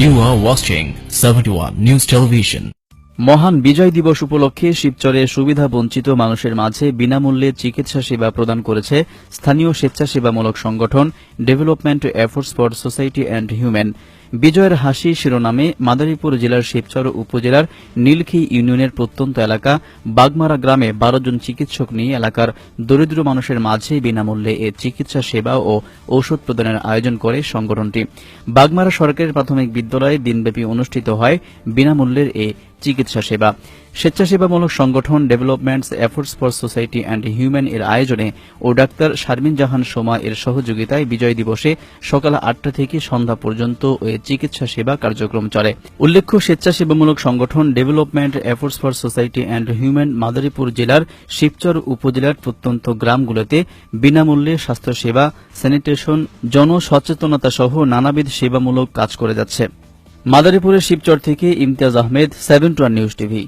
You are watching 71 News Television. মহান বিজয় দিবস উপলক্ষে শিবচরে সুবিধা বঞ্চিত মানুষের মাঝে বিনামূল্যে চিকিৎসা সেবা প্রদান করেছে স্থানীয় স্বেচ্ছাসেবামূলক সংগঠন development efforts for society and human. বিজয়ের হাসি শিরোনামে মাদারীপুর জেলার শিবচর উপজেলার নীলখী ইউনিয়নের প্রত্যন্ত এলাকা বাগমারা গ্রামে 12 জন চিকিৎসক নিয়ে এলাকার দরিদ্র মানুষের মাঝে বিনামূল্যে এ চিকিৎসা সেবা ও ঔষধ প্রদানের আয়োজন করে সংগঠনটি। বাগমারা সরকারি প্রাথমিক বিদ্যালয়ে দিনব্যাপী অনুষ্ঠিত হয় বিনামূল্যের এ চিকিৎসা সেবা। স্বেচ্ছাসেবামূলক সংগঠন developments efforts for society and human এর আয়োজনে ও ডাক্তার শারমিন জাহান সোমা এর সহযোগিতায় বিজয় দিবসে সকাল 8টা থেকে সন্ধ্যা পর্যন্ত ওই চিকিৎসা সেবা কার্যক্রম চলে। উল্লেখ্য, স্বেচ্ছাসেবামূলক সংগঠন development efforts for society and human Madaripur জেলার শিবচর উপজেলার প্রত্যন্ত গ্রামগুলোতে বিনামূল্যে স্বাস্থ্যসেবা, স্যানিটেশন, জনসচেতনতা সহ নানাবিধ সেবামূলক কাজ করে যাচ্ছে। মাদারীপুরের শিবচর থেকে ইমতিয়াজ আহমেদ, 71 নিউজ টিভি।